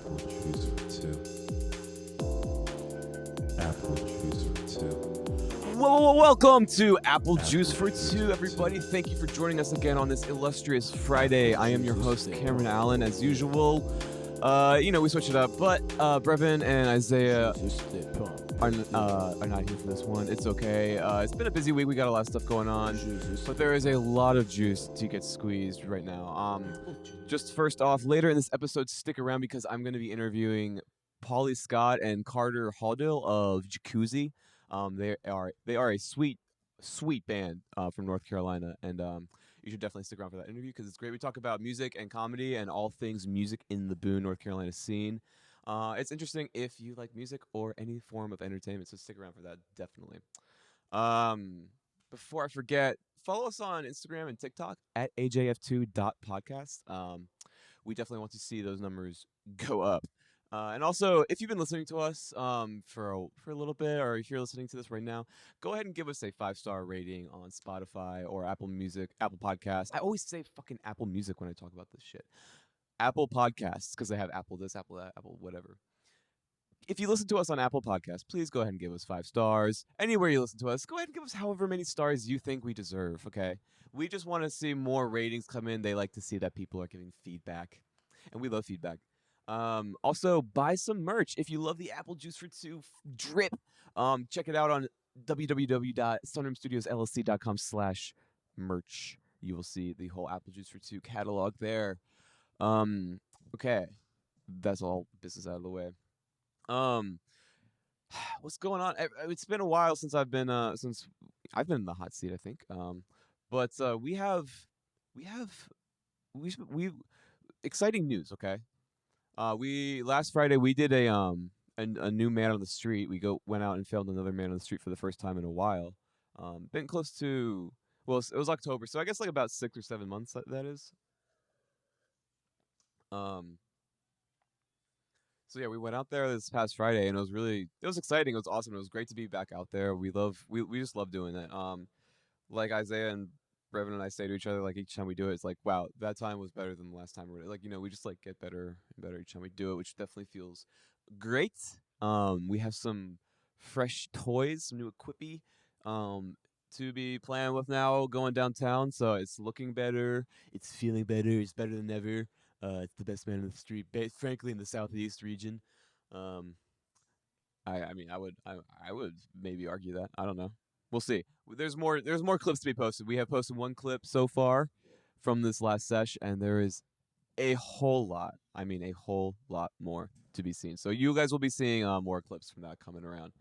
Apple juice for two. Apple juice for two. Welcome to Apple Juice for Two, everybody. Thank you for joining us again on this illustrious Friday. I am your host, Cameron Allen, as usual. We switch it up, but Brevin and Isaiah are not here for this one. It's okay. It's been a busy week. We got a lot of stuff going on, but there is a lot of juice to get squeezed right now. Just first off, later in this episode, stick around because I'm going to be interviewing Pauly Scott and Carter Pauly of Jacoozy. They are a sweet band from North Carolina, and you should definitely stick around for that interview because it's great. We talk about music and comedy and all things music in the Boone, North Carolina scene. It's interesting if you like music or any form of entertainment, so stick around for that, definitely. Before I forget, follow us on Instagram and TikTok at ajf2.podcast. We definitely want to see those numbers go up. And also, if you've been listening to us for a little bit, or if you're listening to this right now, go ahead and give us a 5-star rating on Spotify or Apple Music, Apple Podcasts. I always say fucking Apple Music when I talk about this shit. Apple Podcasts, because they have Apple this, Apple that, Apple whatever. If you listen to us on Apple Podcasts, please go ahead and give us 5 stars. Anywhere you listen to us, go ahead and give us however many stars you think we deserve, okay? We just want to see more ratings come in. They like to see that people are giving feedback, and we love feedback. Also, buy some merch if you love the Apple Juice for Two drip. Check it out on www.sunroomstudiosllc.com/merch. You will see the whole Apple Juice for Two catalog there. Okay, that's all business out of the way. What's going on? It's been a while since I've been in the hot seat, I think. But we exciting news. Okay. We last Friday we did a new Man on the Street. We went out and filmed another Man on the Street for the first time in a while. Been close to, well, it was October, so I guess like about 6 or 7 months that is. So yeah, we went out there this past Friday, and it was exciting. It was awesome. It was great to be back out there. We just love doing that. Like Isaiah and Brevin and I say to each other, like each time we do it, it's like, wow, that time was better than the last time. Like, we just like get better and better each time we do it, which definitely feels great. We have some fresh toys, some new equippy, to be playing with now going downtown. So it's looking better. It's feeling better. It's better than ever. It's the best Man on the Street, frankly, in the Southeast region. I mean, I would maybe argue that. I don't know. We'll see. There's more clips to be posted. We have posted one clip so far from this last sesh, and there is a whole lot. I mean, a whole lot more to be seen. So you guys will be seeing more clips from that coming around.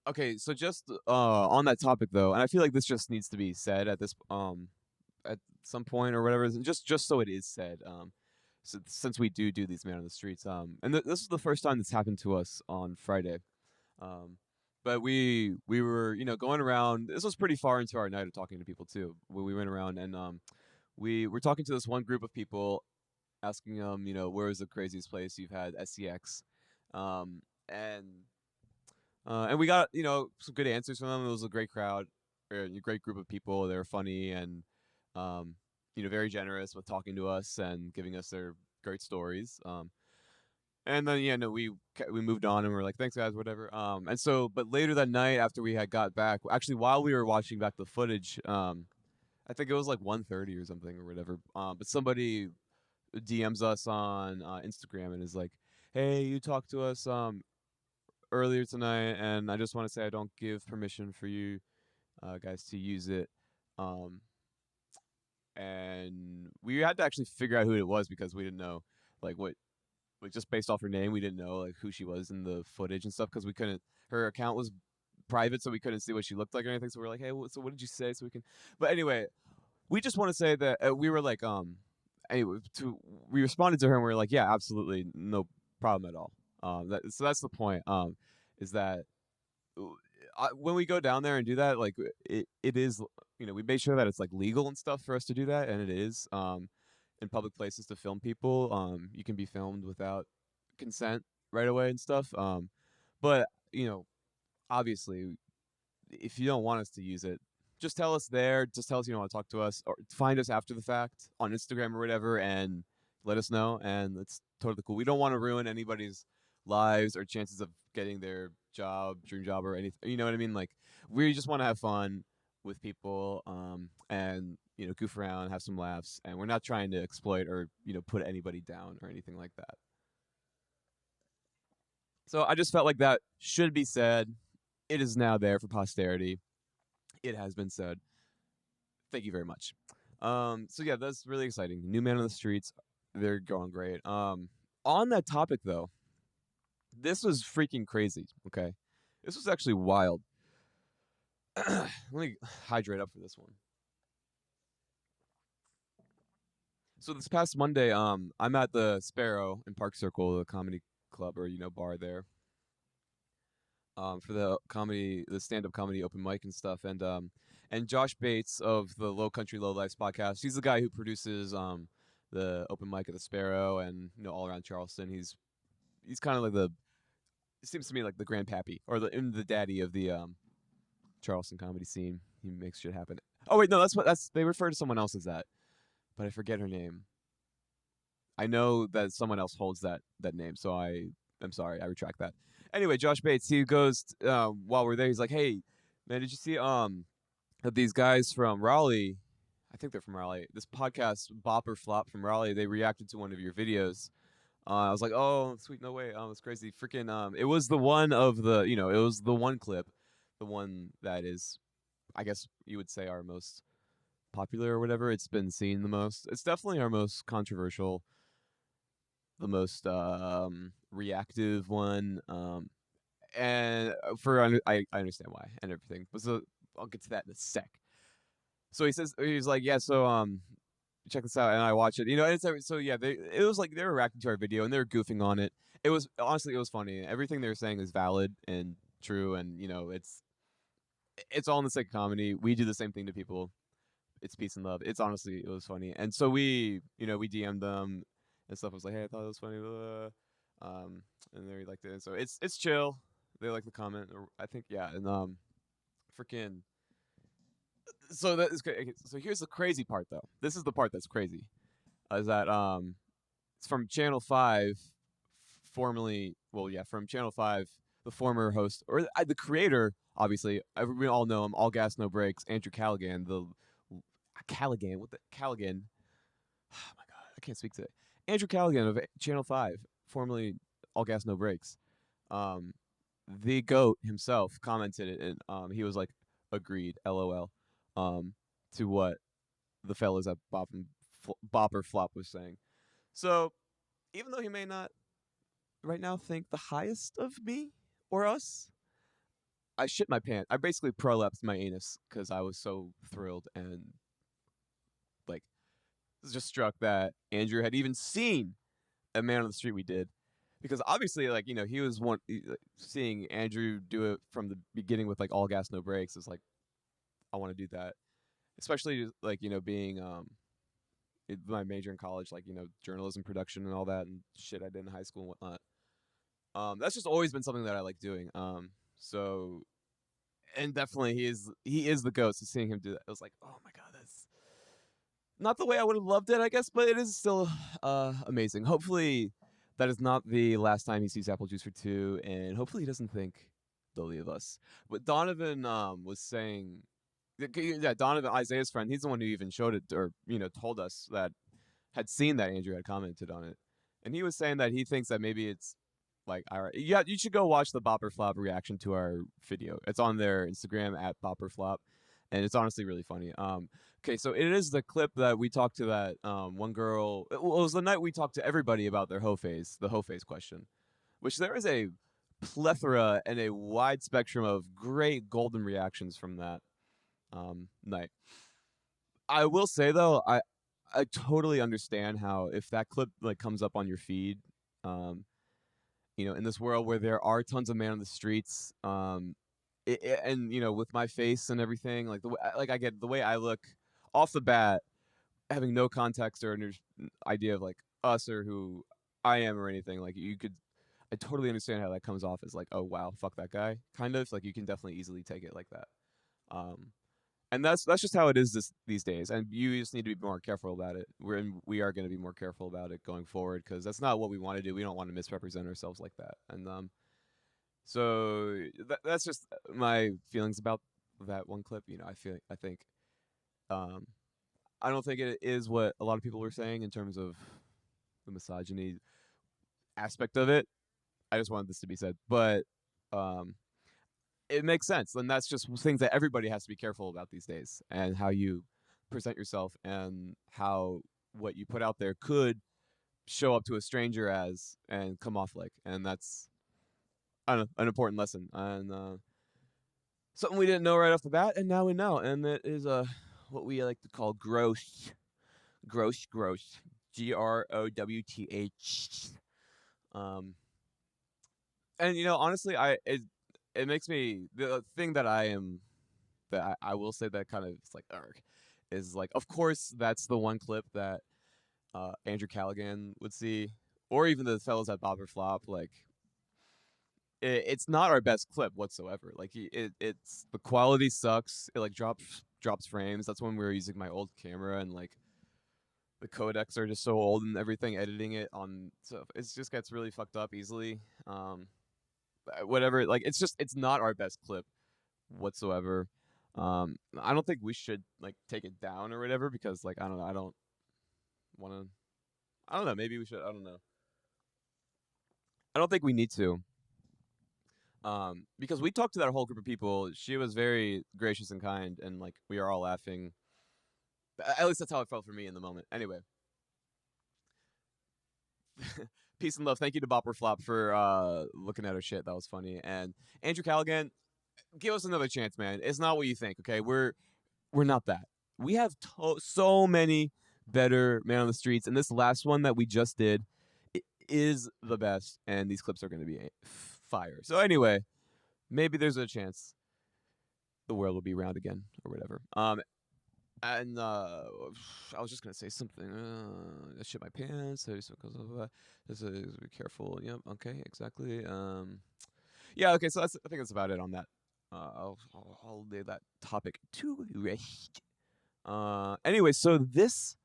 Okay, so just on that topic though, and I feel like this just needs to be said at some point or whatever, just so it is said. Since we do these Man on the Streets, and this is the first time this happened to us on Friday. But we were, going around. This was pretty far into our night of talking to people too. We went around and we were talking to this one group of people, asking them, where is the craziest place you've had SEX, and we got some good answers from them. It was a great crowd, a great group of people. They were funny and very generous with talking to us and giving us their great stories. And then we moved on and we're like, thanks guys, whatever. And so, but later that night after we had got back, actually while we were watching back the footage, I think it was like 1:30 or something or whatever. But somebody DMs us on Instagram and is like, hey, you talked to us earlier tonight, and I just want to say I don't give permission for you guys to use it. And we had to actually figure out who it was because we didn't know like just based off her name, we didn't know like who she was in the footage and stuff because we couldn't. Her account was private, so we couldn't see what she looked like or anything. So we're like, hey, so what did you say? So we can. But anyway, we just want to say that we were like, anyway, we responded to her and we were like, yeah, absolutely, no problem at all. So that's the point. Is that when we go down there and do that, like it is, we made sure that it's like legal and stuff for us to do that, and it is. In public places to film people, you can be filmed without consent right away and stuff. But obviously, if you don't want us to use it, just tell us there. Just tell us you don't want to talk to us, or find us after the fact on Instagram or whatever, and let us know, and it's totally cool. We don't want to ruin anybody's lives or chances of getting their job, dream job, or anything. You know what I mean? Like, we just want to have fun with people, and goof around, have some laughs, and we're not trying to exploit or put anybody down or anything like that. So I just felt like that should be said. It is now there for posterity. It has been said. Thank you very much. So yeah, that's really exciting. New Man on the Streets, they're going great. On that topic though, this was freaking crazy. Okay, this was actually wild. Let me hydrate up for this one. So this past Monday, I'm at the Sparrow in Park Circle, the comedy club or bar there. For the stand-up comedy open mic and stuff, and Josh Bates of the Low Country Low Lives podcast. He's the guy who produces the open mic at the Sparrow and all around Charleston. He's kind of like it seems to me like the grandpappy or the daddy of the Charleston comedy scene. He makes shit happen. Oh wait, no, that's they refer to someone else as that, but I forget her name. I know that someone else holds that name, so I'm sorry, I retract that. Anyway, Josh Bates, he goes while we're there, he's like, "Hey, man, did you see that these guys from Raleigh? I think they're from Raleigh. This podcast, Boporfloppod from Raleigh, they reacted to one of your videos." I was like, "Oh, sweet, no way! It's crazy, freaking!" It was the one of the, it was the one clip, the one that is, I guess you would say, our most popular or whatever. It's been seen the most. It's definitely our most controversial, the most reactive one. And I understand why and everything, but so I'll get to that in a sec. So he's like, yeah, so check this out, and I watch it. And so yeah, it was like they were reacting to our video and they were goofing on it. It was honestly, it was funny. Everything they were saying is valid and true, and it's all in the sake of comedy. We do the same thing to people. It's peace and love. It's honestly, it was funny, and so we DM'd them and stuff. I was like, hey, I thought it was funny, and they liked it. And so it's chill. They like the comment, or I think, yeah, and freaking. So that is okay, so here's the crazy part though. This is the part that's crazy, is that it's from Channel 5, formerly, well, yeah, from Channel 5, the former host or the creator, obviously. We all know him. All gas, no brakes. Andrew Callaghan, what the Callaghan? Oh my god, I can't speak today. Andrew Callaghan of Channel 5, formerly All Gas No Brakes. Um, the goat himself commented it, and he was like, "Agreed, LOL," to what the fellas at Bopper Flop was saying. So even though he may not right now think the highest of me or us, I shit my pants. I basically prolapsed my anus because I was so thrilled and like just struck that Andrew had even seen a Man on the Street we did. Because obviously, like, he was seeing Andrew do it from the beginning with like All Gas No Brakes. It's like, I want to do that, especially like being my major in college, like journalism production and all that and shit I did in high school and whatnot. That's just always been something that I like doing. So, and definitely he is the goat. So seeing him do that, I was like, oh my god, that's not the way I would have loved it, I guess, but it is still amazing. Hopefully, that is not the last time he sees Apple Juice for Two, and hopefully he doesn't think lowly of us. But Donovan was saying, yeah, Donovan, Isaiah's friend, he's the one who even showed it, or told us that had seen that Andrew had commented on it, and he was saying that he thinks that maybe it's like, all right, yeah, you should go watch the Boporflop reaction to our video. It's on their Instagram at Boporflop, and it's honestly really funny. Okay, so it is the clip that we talked to that one girl. Well, it was the night we talked to everybody about their hoe phase, the hoe phase question, which there is a plethora and a wide spectrum of great golden reactions from that night. I will say though, I totally understand how if that clip like comes up on your feed, um, in this world where there are tons of man on the streets, and with my face and everything, like I get the way I look off the bat, having no context or idea of like us or who I am or anything. Like I totally understand how that comes off as like, oh wow, fuck that guy, kind of like you can definitely easily take it like that. Um, And that's just how it is these days. And you just need to be more careful about it. We are going to be more careful about it going forward because that's not what we want to do. We don't want to misrepresent ourselves like that. And so that's just my feelings about that one clip. I think um, I don't think it is what a lot of people were saying in terms of the misogyny aspect of it. I just wanted this to be said, but um, it makes sense, and that's just things that everybody has to be careful about these days, and how you present yourself, and how what you put out there could show up to a stranger as and come off like, and that's I don't know, an important lesson, and something we didn't know right off the bat, and now we know, and it is what we like to call gross, gross, GROWTH. Um, and honestly, it makes me the thing that I will say that kind of is like arg is like, of course that's the one clip that Andrew Callaghan would see, or even the fellows at Boporfloppod. Like it's not our best clip whatsoever. Like it's the quality sucks. It like drops frames. That's when we were using my old camera, and like the codecs are just so old and everything. Editing it on so it just gets really fucked up easily. Whatever. Like it's not our best clip whatsoever. I don't think we should like take it down or whatever, because like I don't know. I don't want to. I don't know. Maybe we should. I don't know. I don't think we need to. Because we talked to that whole group of people. She was very gracious and kind, and like we are all laughing. At least that's how it felt for me in the moment. Anyway, peace and love. Thank you to Boporfloppod for looking at our shit. That was funny. And Andrew Callaghan, give us another chance, man. It's not what you think. Okay, we're not that. We have so many better Man on the Streets, and this last one that we just did is the best, and these clips are going to be fire. So anyway, maybe there's a chance the world will be round again or whatever. And I was just gonna say something. I shit my pants. Just be careful. Yep. Okay. Exactly. Yeah. Okay. So I think that's about it on that. I'll leave that topic to rest. Anyway, so this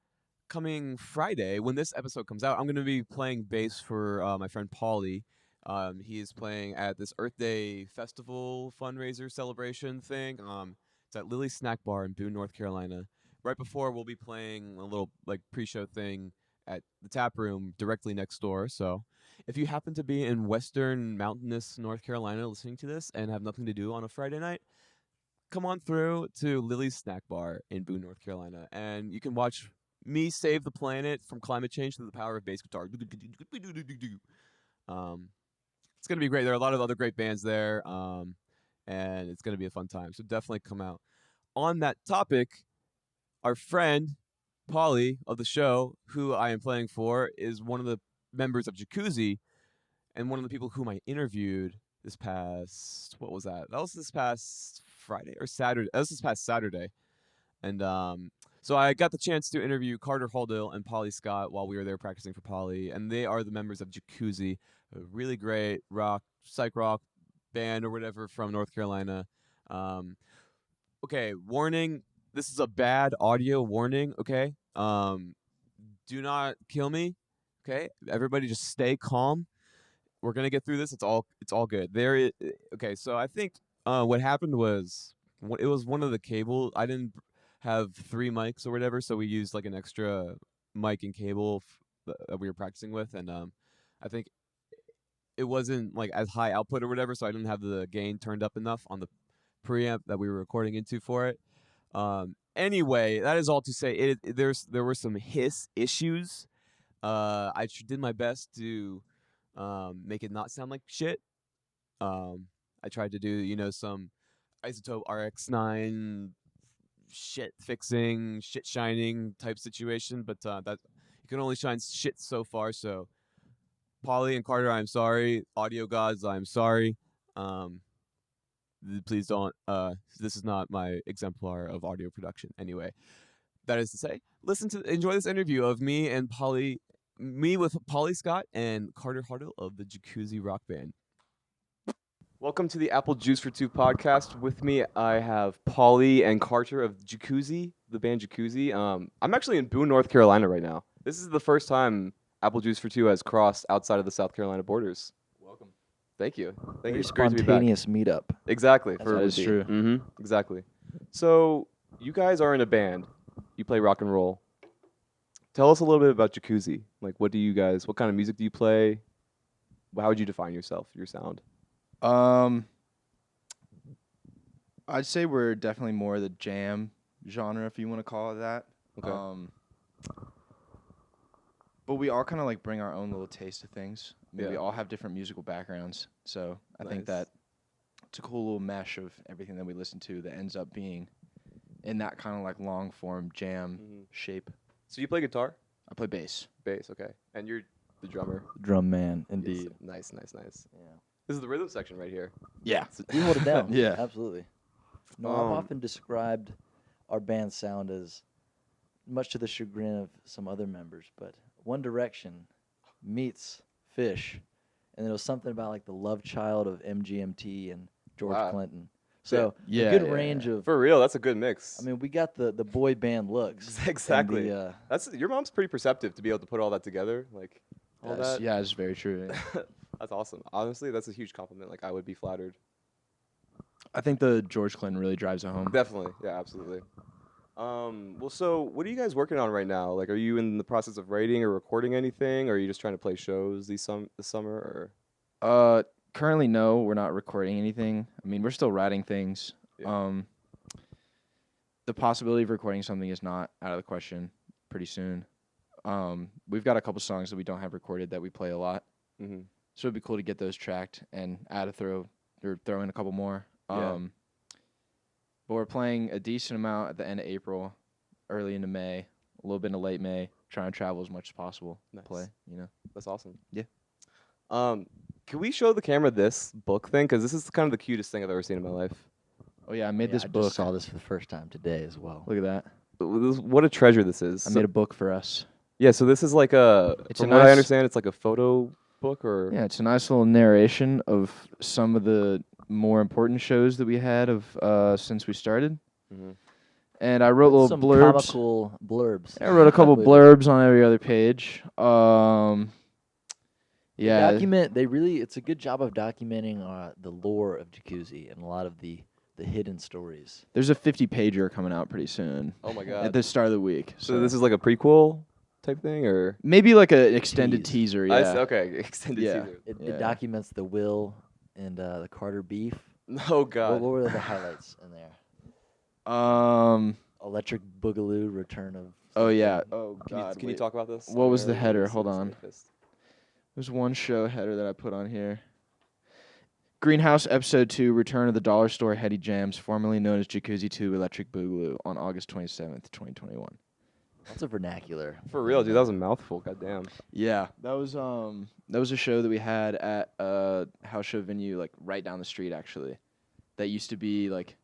coming Friday, when this episode comes out, I'm going to be playing bass for my friend Pauly. He is playing at this Earth Day Festival fundraiser celebration thing. It's at Lily's Snack Bar in Boone, North Carolina. Right before, we'll be playing a little like pre-show thing at the tap room directly next door. So if you happen to be in western mountainous North Carolina listening to this and have nothing to do on a Friday night, come on through to Lily's Snack Bar in Boone, North Carolina, and you can watch me save the planet from climate change through the power of bass guitar. It's gonna be great. There are a lot of other great bands there, and it's gonna be a fun time. So definitely come out. On that topic, our friend Pauly of the show, who I am playing for, is one of the members of Jacoozy, and one of the people whom I interviewed this past, what was that? That was this past Friday or Saturday. That was this past Saturday. And so I got the chance to interview Carter Pauly and Pauly Scott while we were there practicing for Pauly, and they are the members of Jacoozy, a really great psych rock band or whatever from North Carolina. Okay, warning, this is a bad audio warning, okay? Do not kill me, okay? Everybody just stay calm. We're gonna get through this. It's all good. Okay, so I think what happened was it was one of the cable. I didn't have 3 mics or whatever, so we used like an extra mic and cable that we were practicing with, and I think it wasn't like as high output or whatever, so I didn't have the gain turned up enough on the preamp that we were recording into for it. Anyway, that is all to say. There were some hiss issues. I did my best to make it not sound like shit. I tried to do some Isotope RX9 shit fixing, shit shining type situation, but that you can only shine shit so far. So Pauly and Carter, I'm sorry. Audio gods, I'm sorry. Please don't. This is not my exemplar of audio production. Anyway, that is to say, enjoy this interview of me with Pauly Scott and Carter Pauly of the Jacoozy rock band. Welcome to the Apple Juice for Two podcast. With me, I have Pauly and Carter of Jacoozy, the band Jacoozy. I'm actually in Boone, North Carolina right now. This is the first time Apple Juice for Two has crossed outside of the South Carolina borders. Welcome. Thank you. Thank Very you. It's great to be back. spontaneous meetup. Exactly. That's That is true. Mm-hmm. Exactly. So you guys are in a band. You play rock and roll. Tell us a little bit about Jacoozy. Like, what kind of music do you play? How would you define yourself, your sound? I'd say we're definitely more the jam genre, if you want to call it that. Okay. But we all kind of like bring our own little taste of things. I mean, we Yeah. all have different musical backgrounds, so I think Nice. that it's a cool little mesh of everything that we listen to that ends up being in that kind of like long form jam shape. So you play guitar? I play bass. Bass, okay. And you're the drummer. Drum man, Yes. indeed. Nice. Yeah. This is the rhythm section right here. Yeah. We hold it down. Yeah. Absolutely. No, Um, I've often described our band's sound as, much to the chagrin of some other members, but One Direction meets Fish, and it was something about like the love child of MGMT and George Wow. Clinton. So Yeah, a good yeah, range of. For real, that's a good mix. I mean, we got the boy band looks. and Exactly. the, That's your mom's pretty perceptive to be able to put all that together. Like all that. Yeah, it's very true. Yeah. That's awesome. Honestly, that's a huge compliment. Like I would be flattered. I think the George Clinton really drives it home. Definitely. Yeah, absolutely. Well, so what are you guys working on right now? Like, are you in the process of writing or recording anything, or are you just trying to play shows this summer? Or Currently, no, we're not recording anything. I mean, we're still writing things. Yeah. The possibility of recording something is not out of the question pretty soon. We've got a couple songs that we don't have recorded that we play a lot. mm-hmm. So it'd be cool to get those tracked and throw in a couple more. Yeah. But we're playing a decent amount at the end of April, early into May, a little bit into late May, trying to travel as much as possible. Nice. Play, you know. That's awesome. Yeah. Can we show the camera this book thing? Because this is kind of the cutest thing I've ever seen in my life. Oh yeah, I made this I book. just saw this for the first time today as well. Look at that. What a treasure this is. I made a book for us. Yeah, so this is like It's from a what I nice- understand, it's like a photo book or. Yeah, it's a nice little narration of some of the more important shows that we had of since we started. Mhm. And I wrote little Some blurbs. comical blurbs. I wrote a couple With- blurbs on every other page. Yeah. It's a good job of documenting the lore of Jacoozy and a lot of the hidden stories. There's a 50-pager coming out pretty soon. Oh my At god. the start of the week. So this is like a prequel type thing, or? maybe like an extended Tease. teaser, I yeah. see, okay, extended Yeah. teaser. It Yeah. documents the Will and the Carter beef. Oh What god. were the highlights in there? Um Electric Boogaloo, Return of. oh yeah. something. Oh Can you, god. can you wait. talk about this? What was the Let me header? see Hold this on. manifest. There's one show header that I put on here. Greenhouse Episode 2, Return of the Dollar Store Heady Jams, formerly known as Jacoozy 2 Electric Boogaloo, on August 27th, 2021. Lots of vernacular. For real, dude, that was a mouthful. Goddamn. Yeah, that was a show that we had at a house show venue like right down the street actually. That used to be like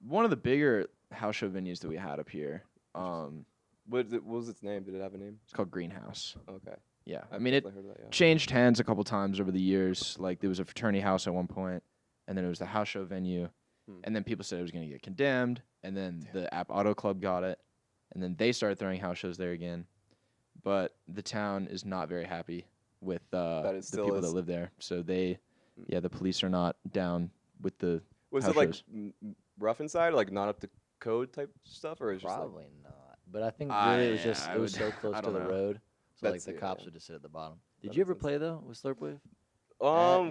one of the bigger house show venues that we had up here. What was its name? Did it have a name? It's called Greenhouse. Okay. Yeah, I I've mean it definitely heard of that, yeah. changed hands a couple times over the years. Like there was a fraternity house at one point, and then it was the house show venue, and then people said it was going to get condemned, and then the App Auto Club got it, and then they started throwing house shows there again. But the town is not very happy with That it the still people is. that live there. So the police are not down with the. Was house it like shows. rough inside, like not up to code type stuff, or is it just like Probably not. But I think really it was yeah, just I it was would- so close I to don't the know. road, so like That's the it, cops yeah. would just sit at the bottom. That Did you makes ever sense. play though with Slurpwave?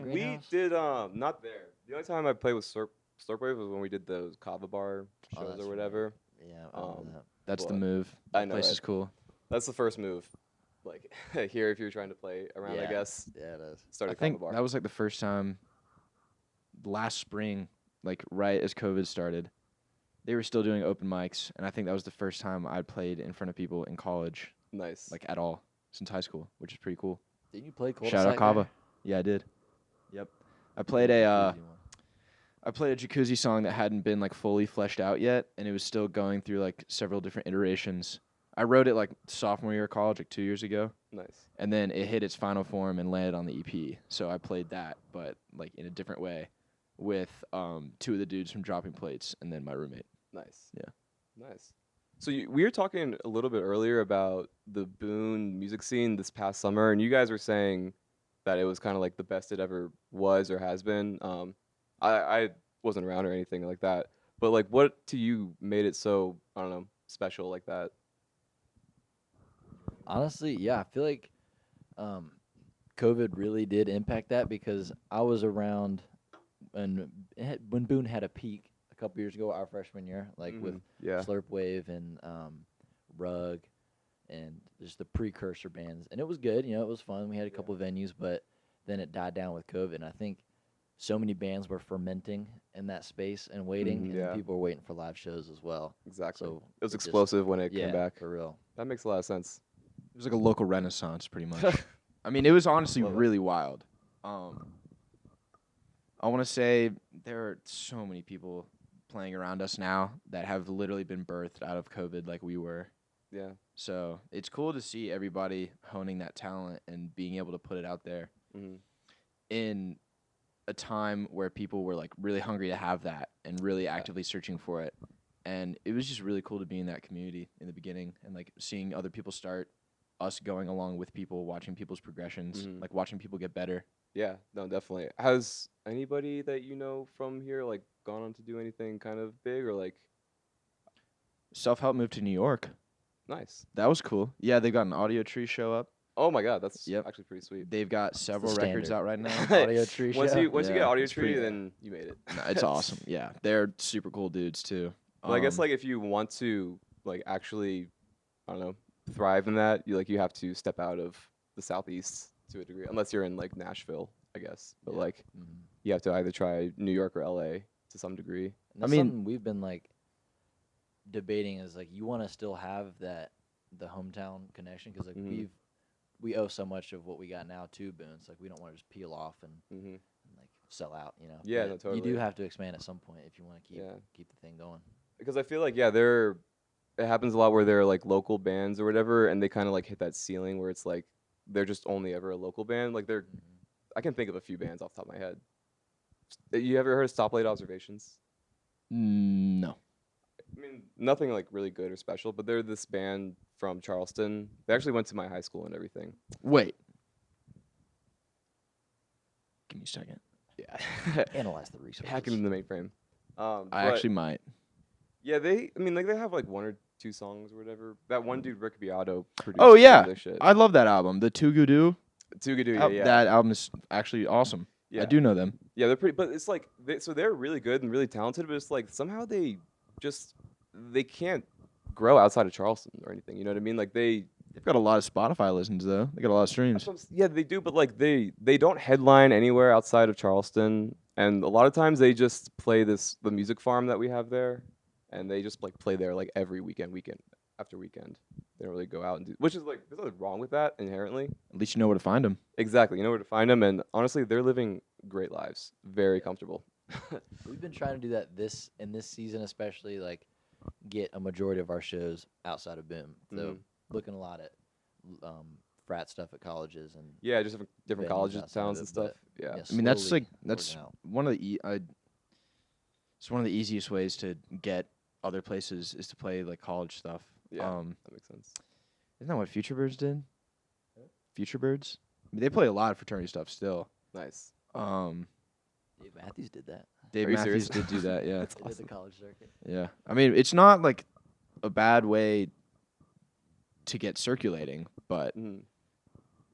we Greenhouse? did not there. The only time I played with Slurpwave was when we did those Kava Bar Oh, shows that's or right. whatever. Yeah, I remember Um, that. That's the But move. I know, Place right? is cool. That's the first move. Like here, if you're trying to play around, I Yeah. guess Yeah, it is. start I a Kava think Bar. that was like the first time last spring, like right as COVID started. They were still doing open mics, and I think that was the first time I'd played in front of people in college, Nice. like at all, since high school, which is pretty cool. Didn't you play Cold Shout out Kava. Yeah, I did. Yep. I played a Jacoozy song that hadn't been like fully fleshed out yet, and it was still going through like several different iterations. I wrote it like sophomore year of college, like 2 years ago, Nice. and then it hit its final form and landed on the EP. So I played that, but like in a different way, with 2 of the dudes from Dropping Plates, and then my roommate. Nice. Yeah. Nice. So we were talking a little bit earlier about the Boone music scene this past summer, and you guys were saying that it was kind of like the best it ever was or has been. I wasn't around or anything like that, but like, what to you made it so, I don't know, special like that? Honestly, yeah, I feel like COVID really did impact that because I was around when Boone had a peak a couple years ago, our freshman year, like with Yeah. Slurp Wave and Rug and just the precursor bands. And it was good, it was fun. We had a couple venues, but then it died down with COVID. And I think so many bands were fermenting in that space and waiting, and yeah. then people were waiting for live shows as well. Exactly. So It was just- explosive when it yeah, came back. for real. That makes a lot of sense. It was like a local renaissance, pretty much. I mean, it was honestly Love it. really wild. I want to say there are so many people playing around us now that have literally been birthed out of COVID like we were. Yeah. So it's cool to see everybody honing that talent and being able to put it out there hmm in a time where people were like really hungry to have that and really actively searching for it. And it was just really cool to be in that community in the beginning and like seeing other people start, us going along with people, watching people's progressions, Mhm. like watching people get better. Yeah, no, definitely. Has anybody that you know from here like gone on to do anything kind of big or like Self-help moved to New York. nice? That was cool. Yeah, they got an Audio Tree show up. Oh my God, that's Yep. actually pretty sweet. They've got several records standard. out right now. Audio Tree once show? you get Yeah, Audio it's Tree, pretty- then you made it. No, it's awesome. Yeah, they're super cool dudes too. But I guess like if you want to like actually, I don't know, thrive in that, you have to step out of the Southeast to a degree, unless you're in like Nashville, I guess. But Yeah. like Mhm. you have to either try New York or LA to some degree. And that's mean- something we've been like debating is like you want to still have the hometown connection because like Mhm. we owe so much of what we got now to Boone. It's like we don't want to just peel off and hmm like sell out, Yeah, But no, You totally. do have to expand at some point if you want to Yeah. keep the thing going. Because I feel like it happens a lot where they're like local bands or whatever, and they kind of like hit that ceiling where it's like they're just only ever a local band. Like I can think of a few bands off the top of my head. You ever heard of Stoplight Observations? no. I mean, nothing like really good or special, but they're this band from Charleston. They actually went to my high school and everything. Wait. Give me a second. Yeah, Analyze the resources. hacking the mainframe. I But actually might. yeah, they have like 1 or 2 songs or whatever. That one dude, Rick Beato, produced Oh some of yeah, their shit. I love that album. The Too Good Do. Too Good, yeah. That album is actually awesome. Yeah. I do know them. Yeah, they're pretty, but it's like they're really good and really talented, but it's like somehow they can't grow outside of Charleston or anything. You know what I mean? Like They've got a lot of Spotify listens though. They got a lot of streams. yeah, they do, but like they don't headline anywhere outside of Charleston, and a lot of times they just play the music farm that we have there, and they just like play there like every weekend after weekend. They don't really go out and do, which is like there's nothing wrong with that inherently. At least you know where to find them. Exactly, you know where to find them, and honestly, they're living great lives, very comfortable. We've been trying to do that this season, especially like get a majority of our shows outside of Boone. So Mhm. looking a lot at frat stuff at colleges and Yeah, just different Venues colleges, outside towns of and it, but stuff. Yeah. yeah, I mean, that's slowly like that's working out. one of the it's one of the easiest ways to get other places is to play like college stuff. Yeah, that makes sense. Isn't that what Future Birds did? Future Birds? I mean, they play a lot of fraternity stuff still. Nice. Dave Matthews did that. Dave Are you Matthews serious? did do that, yeah. That's He did awesome. the college circuit. Yeah. I mean, it's not like a bad way to get circulating, but Mhm.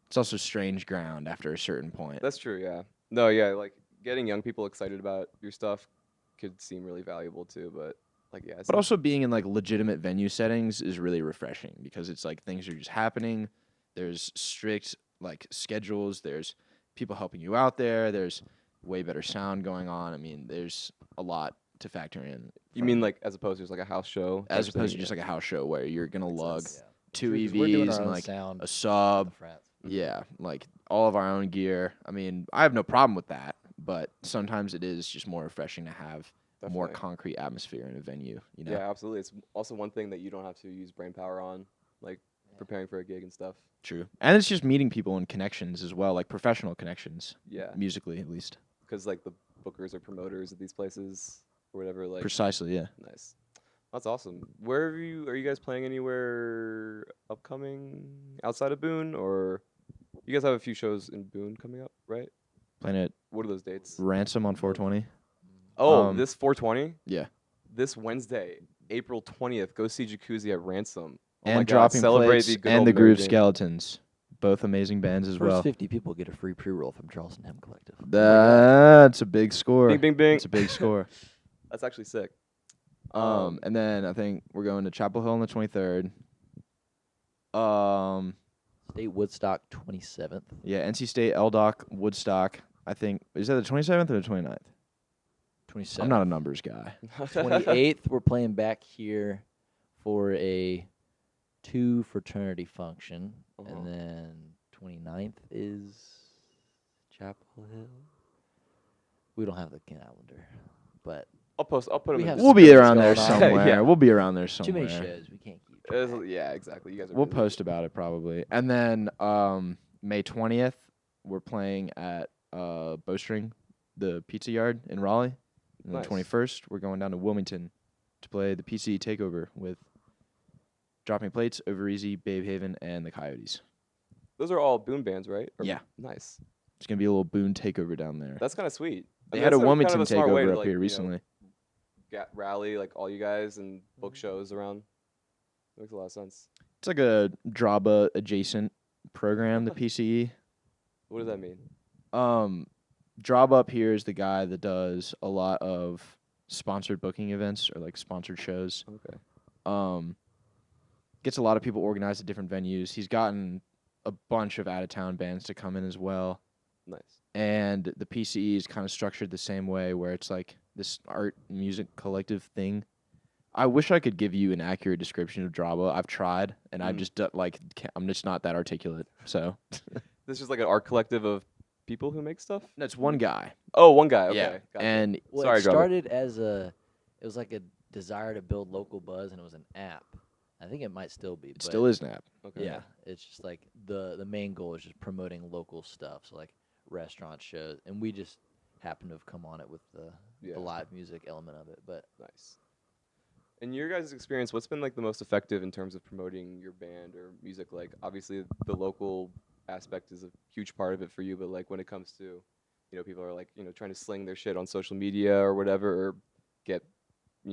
it's also strange ground after a certain point. That's true. Yeah. No. Yeah. Like getting young people excited about your stuff could seem really valuable too. But like, yeah. But also being in like legitimate venue settings is really refreshing because it's like things are just happening. There's strict like schedules. There's people helping you out there. There's way better sound going on. I mean, there's a lot to factor in. you mean like as opposed to just like a house show, as type opposed to thing? just like a house show where you're gonna Makes lug sense. 2 We're doing EVs our and own like sound a at sub. the frats. Yeah, like all of our own gear. I mean, I have no problem with that, but sometimes it is just more refreshing to have a more Definitely. concrete atmosphere in a venue. You know. Yeah, absolutely. It's also one thing that you don't have to use brain power on. like preparing for a gig and stuff. True. And it's just meeting people and connections as well, like professional connections. Yeah. Musically, at least. Because like the bookers or promoters at these places or whatever. Like Precisely, yeah. nice. That's awesome. Where are you guys playing anywhere upcoming outside of Boone, or you guys have a few shows in Boone coming up, right? Playing at What are those dates? Ransom on 420. Oh, this 420? Yeah. This Wednesday, April 20th, go see Jacoozy at Ransom. Oh my And God, Dropping celebrate Plates the good and old the Mary Groove Jane. Skeletons. Both amazing bands as First well. 50 people get a free pre-roll from Charleston Hemp Collective. That's a big score. Bing, bing, bing. It's a big score. That's actually sick. And then I think we're going to Chapel Hill on the 23rd. State Woodstock 27th. Yeah, NC State, LDOC, Woodstock. I think, is that the 27th or the 29th? 27th. I'm not a numbers guy. 28th, we're playing back here for a 2 fraternity function. Uh-huh. And then 29th is Chapel Hill. We don't have the calendar, but I'll put them We in have the We'll be description. around there going on. somewhere. Yeah. We'll be around there somewhere. too many shows. We can't keep track. Yeah, exactly. You guys are We'll busy. post about it probably. And then May 20th, we're playing at Bowstring, the pizza yard in Raleigh. And Nice. the 21st, we're going down to Wilmington to play the PC Takeover with Dropping Plates, Over Easy, Babe Haven, and the Coyotes. Those are all Boone bands, right? Or- Yeah. Nice. It's going to be a little Boone takeover down there. That's kind of sweet. I They mean, had a that's Wilmington kind of smart way takeover to, up like, here you know, recently. rally like all you guys and book shows around. Makes a lot of sense. It's like a Draba adjacent program, the PCE. What does that mean? Draba up here is the guy that does a lot of sponsored booking events or like sponsored shows. Okay. Gets a lot of people organized at different venues. He's gotten a bunch of out of town bands to come in as well. Nice. And the PCE is kind of structured the same way, where it's like this art music collective thing. I wish I could give you an accurate description of Draba. I've tried, and I've just I'm just not that articulate. So This is like an art collective of people who make stuff. that's one guy. Oh, one guy. Okay. Yeah, Gotcha. and Well, Sorry, it Drummer. started as it was like a desire to build local buzz, and it was an app. I think it might still be. it but still is an app. Okay. Yeah, it's just like the main goal is just promoting local stuff, so like restaurant shows, and we just happen to have come on it with Yeah. the live music element of it. But Nice. In your guys' experience, what's been like the most effective in terms of promoting your band or music? Like, obviously, the local aspect is a huge part of it for you, but like when it comes to, you know, people are like, you know, trying to sling their shit on social media or whatever, or get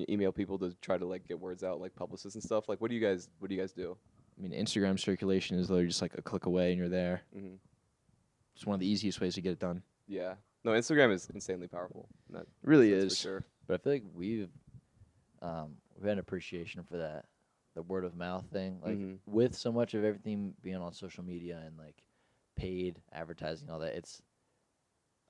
email people to try to like get words out, like publicists and stuff. Like, what do you guys do? I mean, Instagram circulation is literally just like a click away and you're there. Mm-hmm. It's one of the easiest ways to get it done. Yeah. No, Instagram is insanely powerful. It really That's is. for sure. but I feel like we've had an appreciation for that, the word of mouth thing. Like Mhm. with so much of everything being on social media and like paid advertising, all that,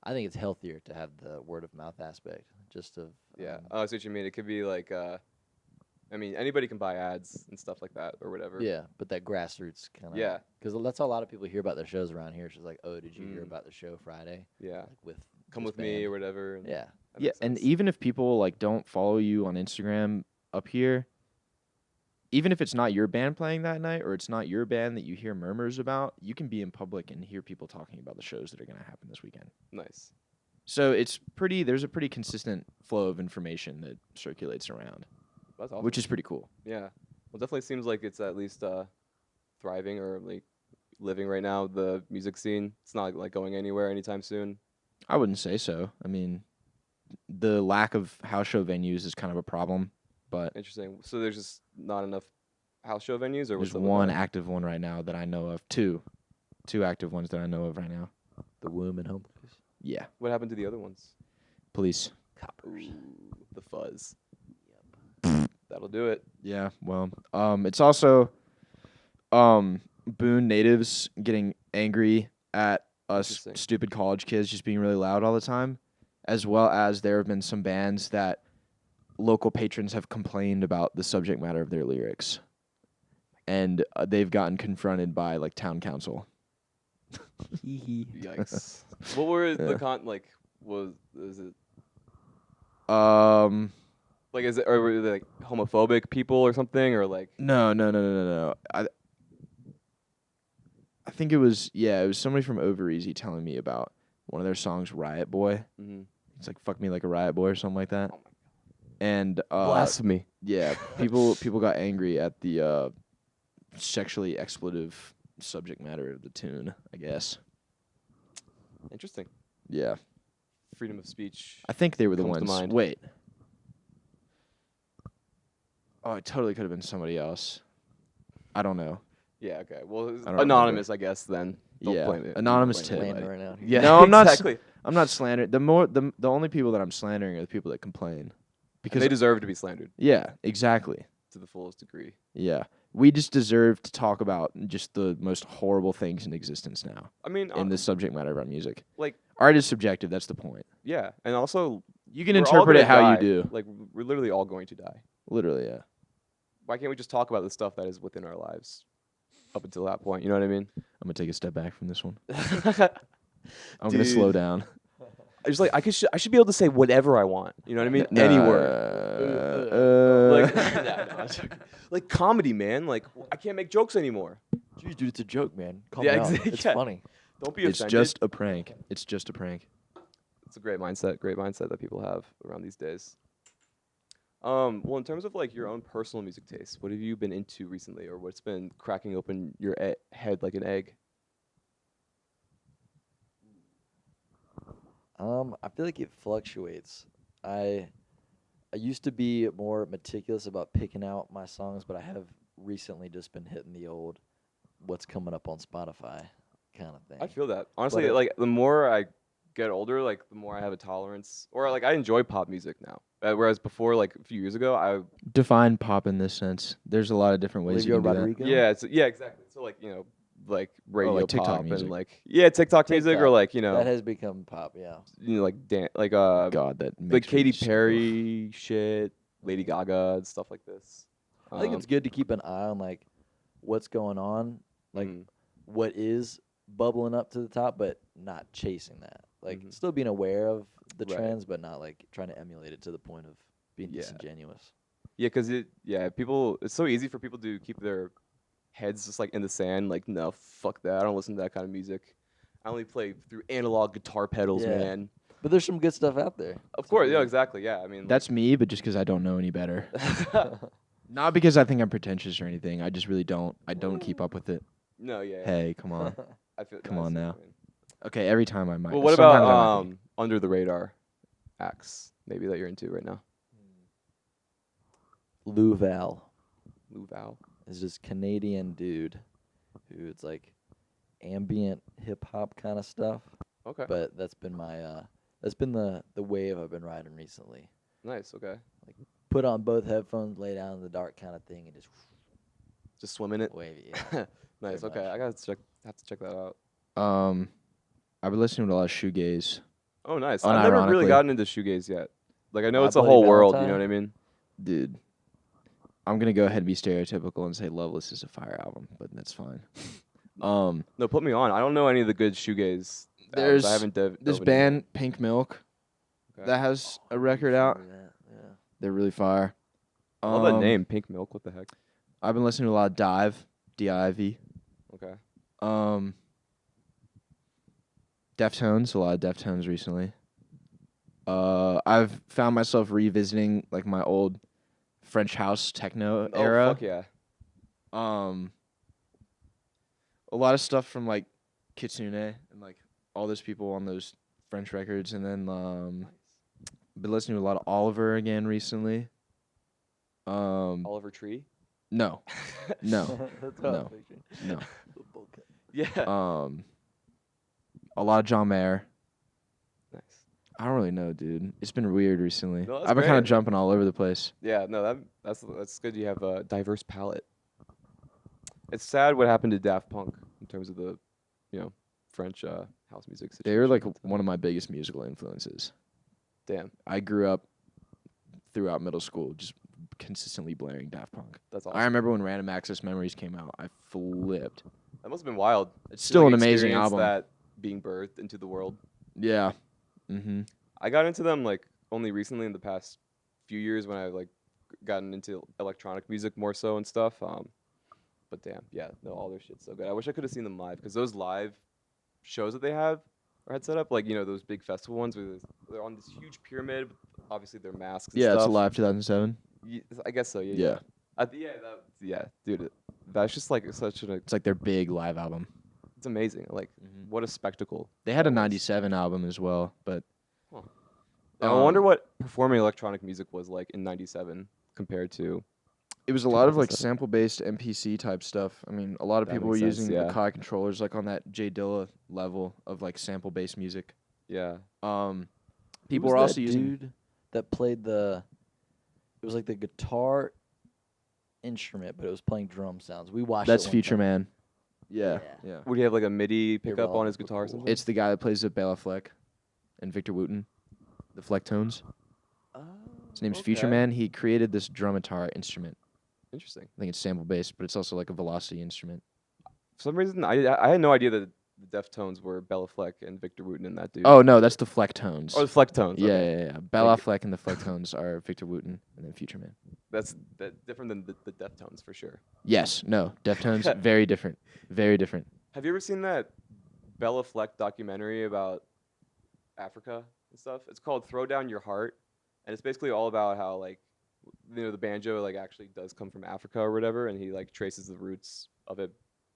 I think it's healthier to have the word of mouth aspect. Just of Yeah. Oh, I see what you mean. It could be like, I mean, anybody can buy ads and stuff like that or whatever. yeah, but that grassroots kind of Yeah. because that's how a lot of people hear about their shows around here. It's just like, oh, did you hear Mm. about the show Friday? Yeah. Like with Come this with me band? or whatever. And Yeah, that Yeah, makes and sense. even if people like don't follow you on Instagram up here, even if it's not your band playing that night or it's not your band that you hear murmurs about, you can be in public and hear people talking about the shows that are going to happen this weekend. Nice. So there's a pretty consistent flow of information that circulates around, That's awesome. which is pretty cool. Yeah. Well, definitely seems like it's at least thriving or like living right now. The music scene. It's not like going anywhere anytime soon. I wouldn't say so. I mean, the lack of house show venues is kind of a problem, but Interesting. So there's just not enough house show venues, or what's there's up with one that? active one right now that I know of. Two active ones that I know of right now. the womb and home place. Yeah, What happened to the other ones? police. Coppers. Ooh, the fuzz. That'll do it. Yeah, well, it's also Boone natives getting angry at us Interesting. stupid college kids just being really loud all the time, as well as there have been some bands that local patrons have complained about the subject matter of their lyrics, and they've gotten confronted by like town council. Yikes. What were Yeah. the like? Is it Um, like? Is it or were they like homophobic people or something or like? no. I think it was somebody from Over Easy telling me about one of their songs, Riot Boy. Mm-hmm. It's like "Fuck Me Like a Riot Boy" or something like that. Oh my And Blasphemy. yeah, people got angry at the sexually expletive subject matter of the tune, I guess. Interesting. Yeah. Freedom of speech. I think they were the Comes to ones. mind. Wait. Oh, it totally could have been somebody else. I don't know. Yeah. Okay. Well, it's I don't anonymous, I guess. Then. Don't Yeah, blame it. anonymous Don't blame tip. anybody. Slander right now. Yeah. No, I'm not. Exactly. I'm not slandering. The only people that I'm slandering are the people that complain. Because they deserve to be slandered Yeah, exactly. to the fullest degree. Yeah. We just deserve to talk about just the most horrible things in existence now I mean, in the subject matter of our music. like, Art is subjective. That's the point. yeah, and also You can we're all interpret it gonna how die. you do. Like, we're literally all going to die. Literally, yeah. Why can't we just talk about the stuff that is within our lives up until that point? You know what I mean? I'm gonna take a step back from this one. I I'm gonna slow down. just like I should be able to say whatever I want. You know what I mean? Any word. Like comedy, man. Like I can't make jokes anymore. Gee, dude, it's a joke, man. Calm Yeah, down. exactly. It's Yeah. funny. Don't be It's offended. just a prank. It's just a prank. It's a great mindset that people have around these days. Well, in terms of like your own personal music taste, what have you been into recently, or what's been cracking open your head like an egg? I feel like it fluctuates. I used to be more meticulous about picking out my songs, but I have recently just been hitting the old what's coming up on Spotify kind of thing. I feel that honestly. But Like the more I get older, like the more I have a tolerance, or like I enjoy pop music now. Whereas before, like a few years ago, I Define pop in this sense. There's a lot of different ways you Olivia can do Rodrigo? yeah, exactly. So like like radio like TikTok pop music. and like TikTok music, or TikTok. like That has become pop, yeah. like that. God, that like makes me Katy just- Perry shit, Lady Gaga, and stuff like this. I think it's good to keep an eye on like what's going on, like mm, what is bubbling up to the top, but not chasing that. Like Mhm. still being aware of the Right. trends, but not like trying to emulate it to the point of being Yeah. disingenuous. yeah, because people. It's so easy for people to keep their heads just like in the sand. Like, no, fuck that. I don't listen to that kind of music. I only play through analog guitar pedals, Yeah. man. But there's some good stuff out there. Of course, yeah, exactly. Yeah, I mean, That's me, but just because I don't know any better. like, Not because I think I'm pretentious or anything. I just really don't. I don't keep up with it. no, yeah. Hey, come on. I feel, come I on see what now. you mean. Okay, every time I might. Well, what sometimes I might about be. under the radar acts? Maybe that you're into right now. Lou Val Lou Val. is this Canadian dude who it's like ambient hip hop kind of stuff. Okay. But that's been my that's been the wave I've been riding recently. Nice. Okay. Put on both headphones, lay down in the dark kind of thing, and just Just swim in it. wavy. Yeah. Nice. Very Okay. much. I gotta have to check that out. I've been listening to a lot of shoegaze. Oh, nice. I've never really Unironically. gotten into shoegaze yet. Like I know My it's a Bloody whole world. You know Valentine? what I mean? Dude, I'm gonna go ahead and be stereotypical and say Loveless is a fire album, but that's fine. No, put me on. I don't know any of the good shoegaze. albums. There's I haven't this dove into band Pink Milk Okay. that has a record out. Yeah. They're really fire. I love that name, Pink Milk. What the heck? I've been listening to a lot of Dive, D-I-V. Okay. Deftones, a lot of Deftones recently. I've found myself revisiting like my old French house techno era. Oh fuck yeah. A lot of stuff from like Kitsune and like all those people on those French records, and then been listening to a lot of Oliver again recently. Oliver Tree. No, no, That's what I was No. picturing. no. Yeah. A lot of John Mayer. Nice. I don't really know, dude. It's been weird recently. No, that's I've been kind of great. jumping all over the place. Yeah. No, that's good. You have a diverse palette. It's sad what happened to Daft Punk in terms of the, French house music situation. They were like but, one of my biggest musical influences. Damn. I grew up throughout middle school just consistently blaring Daft Punk. That's awesome. I remember when Random Access Memories came out, I flipped. That must have been wild. It's To, still like, an amazing experience album. That being birthed into the world. Yeah. Mm-hmm. I got into them like only recently in the past few years when I like gotten into electronic music more so and stuff. But damn, yeah, no, all their shit's so good. I wish I could have seen them live because those live shows that they have or had set up, like those big festival ones where they're on this huge pyramid. With obviously, their masks. And Yeah, stuff. it's Alive 2007. I guess so. Yeah. Yeah. Yeah, dude. That's just like such an. It's like their big live album. It's amazing. Like, what a spectacle. They had a that was. '97 album as well, but And I wonder what performing electronic music was like in '97 compared to. it was a lot of like 2007. sample-based MPC type stuff. I mean, a lot of That people were makes sense, using yeah. the Kai controllers like on that J Dilla level of like sample-based music. Yeah. People Who were was also that using. dude that played the. It was like the guitar instrument, but it was playing drum sounds. We watched. That's it one Future time. Man. Yeah, Yeah. yeah. Would he have like a MIDI They were pickup all on his super guitar or cool. something? It's the guy that plays the Bela Fleck and Victor Wooten, the Fleck tones. Oh, His name's Future Man. He created this drumitar instrument. Interesting. I think it's sample-based, but it's also like a velocity instrument. For some reason, I had no idea that the Deftones were Bela Fleck and Victor Wooten and that dude. Oh no, that's the Fleck tones. Oh, the Fleck Tones. Yeah, Okay. yeah. Bela Like- Fleck and the Fleck tones are Victor Wooten and then Future Man. That's different than the Deftones for sure. Yes, no, Deftones, very different, very different. Have you ever seen that Bela Fleck documentary about Africa and stuff? It's called "Throw Down Your Heart," and it's basically all about how like the banjo like actually does come from Africa or whatever, and he like traces the roots of it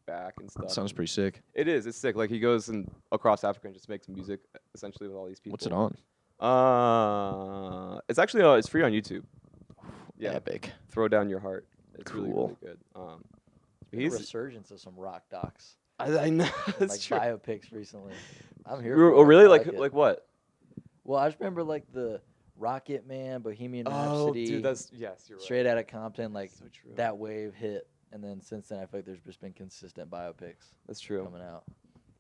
back and stuff. That sounds pretty sick. It is. It's sick. Like he goes across Africa and just makes music essentially with all these people. What's it on? It's actually it's free on YouTube. Yeah, Epic. Throw Down Your Heart. It's really Cool. good. Been a He's resurgence of some rock docs, I know and, that's like true. biopics recently. I'm here. Oh, for it. really? I Like it. like what? Well, I just remember like the Rocket Man, Bohemian Oh, Rhapsody, dude, that's yes, you're right. Straight Outta Compton. Like so true. that wave hit, and then since then, I feel like there's just been consistent biopics That's true. coming out.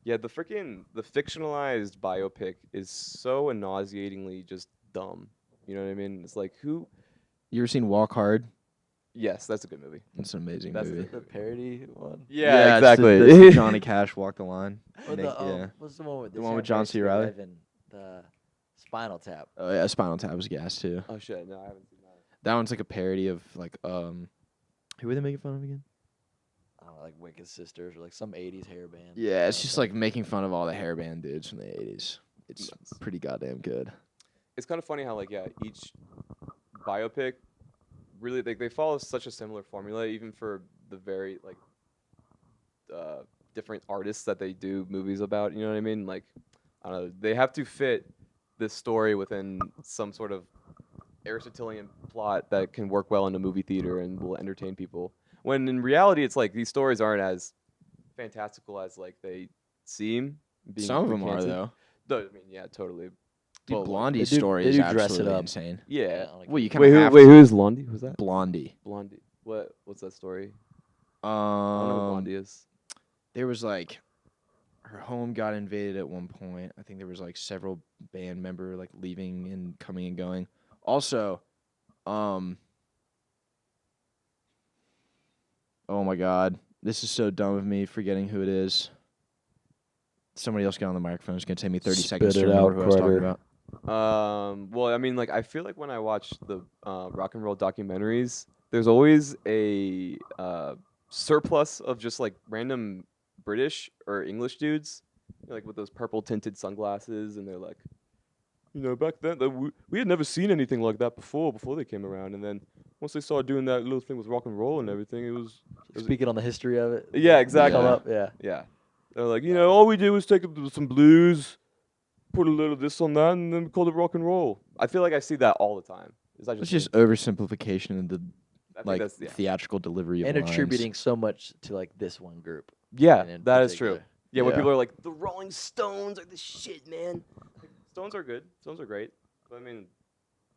Yeah, the fictionalized biopic is so nauseatingly just dumb. You know what I mean? It's like who? You ever seen Walk Hard? Yes, that's a good movie. It's an amazing That's movie. The parody one. Yeah, it's the- exactly. the Johnny Cash Walk the Line. Or They- the yeah. what's the one with The one with John C. Reilly? The Spinal Tap. Oh yeah, Spinal Tap was gas too. Oh shit, no, I haven't seen that. That one's like a parody of like who were they making fun of again? I don't know, like Wicked Sisters or like some '80s hair band. Yeah, it's just like making fun of all the hairband dudes from the '80s. It's Nuts. pretty goddamn good. It's kind of funny how like each biopic really they follow such a similar formula even for the very like different artists that they do movies about. You know what I mean? Like I don't know, they have to fit this story within some sort of Aristotelian plot that can work well in a movie theater and will entertain people. When in reality, it's like these stories aren't as fantastical as like they seem. being Some of them are recanted. though. No, I mean, yeah, totally. Dude, Well, Blondie's they do- story they is do dress it absolutely up. insane. Yeah. on, like, Well, you a- kind of have Wait, to. who's Blondie? Who's that? Blondie. Blondie. What's that story? I don't know who Blondie is. There was like her home got invaded at one point. I think there was like several band member like leaving and coming and going. Also, oh my god, this is so dumb of me forgetting who it is. Somebody else get on the microphone. It's gonna take me 30 seconds to Spit it remember out, who I was talking Carter. about. Well, I mean, like, I feel like when I watch the rock and roll documentaries, there's always a surplus of just like random British or English dudes, like with those purple tinted sunglasses, and they're like, back then we had never seen anything like that before they came around, and then once they started doing that little thing with rock and roll and everything, it was Speaking on the history of it. Yeah, exactly. Come up, yeah. yeah. They're like, all we did was take some blues, put a little this on that, and then we called it rock and roll. I feel like I see that all the time. Is that It's me? just oversimplification and the I think like that's, yeah. theatrical delivery of And lines. attributing so much to like this one group. Yeah, in that is true. particular. Yeah, when Yeah. people are like, the Rolling Stones are the shit, man. Like, Stones are good. Stones are great. But I mean,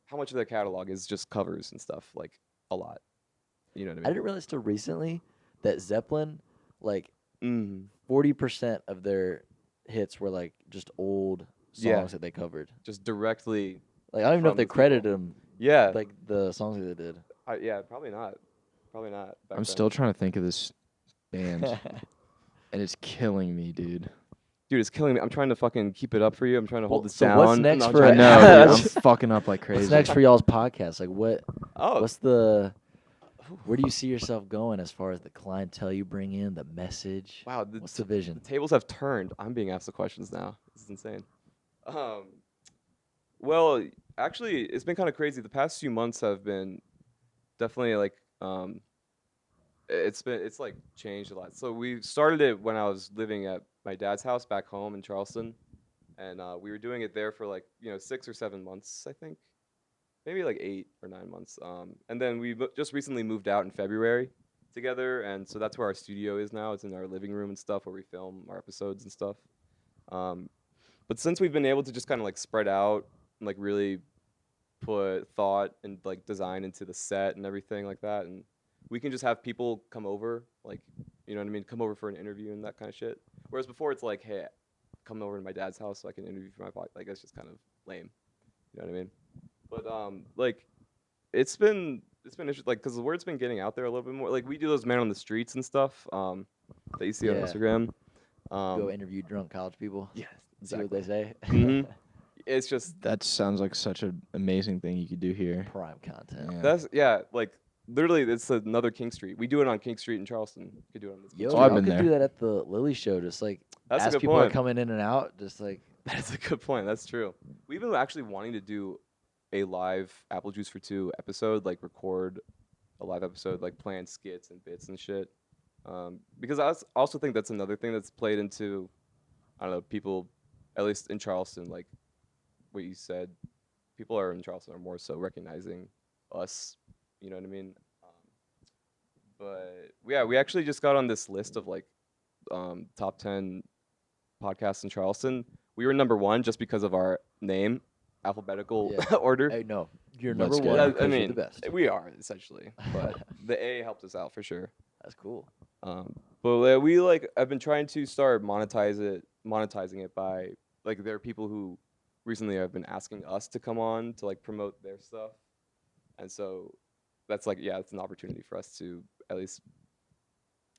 how much of their catalog is just covers and stuff? Like, a lot. You know what I I mean? didn't realize till recently that Zeppelin, like Mm. 40% of their hits were like just old songs Yeah. that they covered. Just directly. Like I don't even know if From they the people. credited them Yeah. like the songs that they did. Yeah, probably not. Probably not. back I'm then. still trying to think of this band, and it's killing me, dude. Dude, it's killing me. I'm trying to fucking keep it up for you. I'm trying to hold Well, this so down. what's next No, I'm for trying I it? to- know, dude, I'm fucking up like crazy. What's next for y'all's podcast? Like what? Oh, What's the? Where do you see yourself going as far as the clientele you bring in, the message? Wow, What's the vision? the tables have turned. I'm being asked the questions now. This is insane. Um, well, actually, it's been kind of crazy. The past few months have been definitely like it's like changed a lot. So we started it when I was living at my dad's house back home in Charleston, and we were doing it there for like 6 or 7 months, I think, maybe like 8 or 9 months. And then we just recently moved out in February together, and so that's where our studio is now. It's in our living room and stuff where we film our episodes and stuff. Um, but since we've been able to just kind of like spread out and like really put thought and like design into the set and everything like that, and we can just have people come over, like, you know what I mean, come over for an interview and that kind of shit. Whereas before it's like, hey, come over to my dad's house so I can interview for my podcast. Like, that's just kind of lame. You know what I mean? But like, it's been interesting, like, because the word's been getting out there a little bit more. Like, we do those man on the streets and stuff that you see on Yeah. Instagram. Go interview drunk college people. Yeah, See what they say. Mhm. It's just That sounds like such an amazing thing you could do here. Prime content. Yeah. that's like literally it's another King Street. We do it on King Street in Charleston. You could do it on this. Yo, Oh, I've y'all been could there. do that at the Lily Show. Just like That's a ask good people that are point. coming in and out. Just like That's a good point. That's true. We've been actually wanting to do a live Apple Juice for Two episode, like record a live episode, like playing skits and bits and shit. Because also think that's another thing that's played into, I don't know, people, at least in Charleston, like what you said, people are in Charleston are more so recognizing us. You know what I mean? But yeah, we actually just got on this list of like top 10 podcasts in Charleston. We were number 1 just because of our name, alphabetical Yeah. order. hey, no, you're Let's number go. one. Yeah, because you're the best. we are essentially, but the A helped us out for sure. That's cool. But we like I've been trying to start monetizing it by like there are people who recently have been asking us to come on to like promote their stuff, and so that's like it's an opportunity for us to at least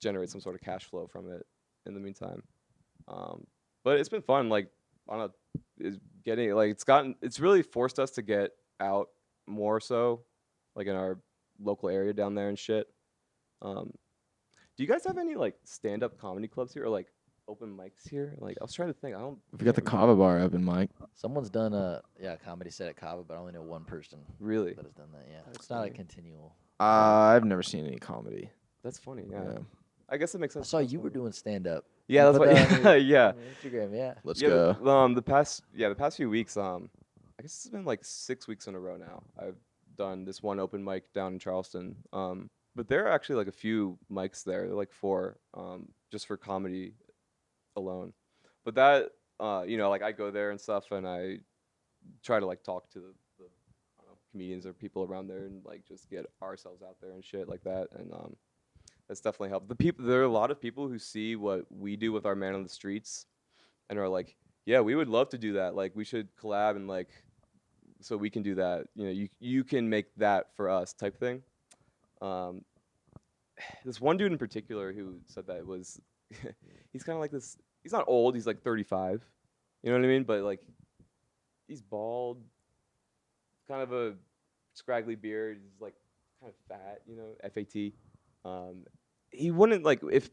generate some sort of cash flow from it in the meantime. But it's been fun. Like it's really forced us to get out more so, like in our local area down there and shit. Do you guys have any like stand-up comedy clubs here or like open mics here? Like I was trying to think. We got the can't Kava Bar open, Mike. Someone's done a comedy set at Cava, but I only know one person Really? that has done that. Yeah, That's it's not a funny. continual. I've never seen any comedy. That's funny. Yeah. Yeah. I guess it makes I sense. saw you were doing stand up. Yeah, that's what. Yeah. Instagram, yeah. Let's Yeah, go. the past few weeks, I guess it's been like 6 weeks in a row now. I've done this one open mic down in Charleston. But there are actually like a few mics there, like 4, just for comedy alone. But that, like I go there and stuff, and I try to like talk to the I don't know, comedians or people around there, and like just get ourselves out there and shit like that. And that's definitely helped. There are a lot of people who see what we do with our Man on the Streets, and are like, yeah, we would love to do that. Like we should collab and like, so we can do that. You can make that for us type thing. This one dude in particular who said that was, he's kind of like this. He's not old. He's like 35. You know what I mean? But like, he's bald, kind of a scraggly beard. He's like kind of fat. FAT. He wouldn't like if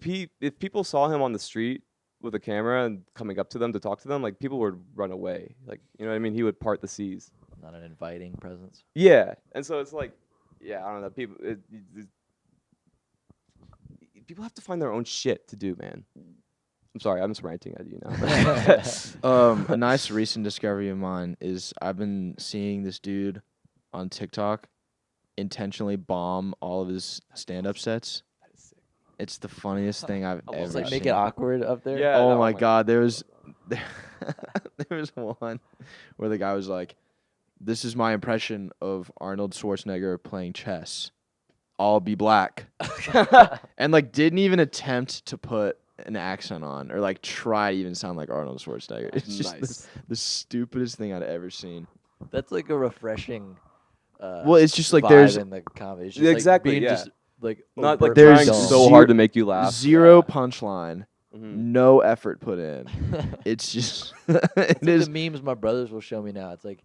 people saw him on the street with a camera and coming up to them to talk to them, like people would run away. Like you know what I mean? He would part the seas. Not an inviting presence. Yeah, and so it's like, yeah, I don't know. People have to find their own shit to do, man. I'm sorry, I'm just ranting at you now. A nice recent discovery of mine is I've been seeing this dude on TikTok intentionally bomb all of his stand-up sets. That is sick. It's the funniest thing I've I love ever It's that like seen. make it awkward up there. Yeah. Oh no, my god, there was one where the guy was like, "This is my impression of Arnold Schwarzenegger playing chess. I'll be black," and like didn't even attempt to put an accent on or like try to even sound like Arnold Schwarzenegger. It's just Nice. the stupidest thing I'd ever seen. That's like a refreshing. Well, it's just like vibe there's in the comedy. It's just Yeah, like exactly, being yeah. just like Not like overtly there's trying dumb. so hard to make you laugh. zero punchline, Mhm. no effort put in. It's just it It's like is. the memes my brothers will show me now. It's like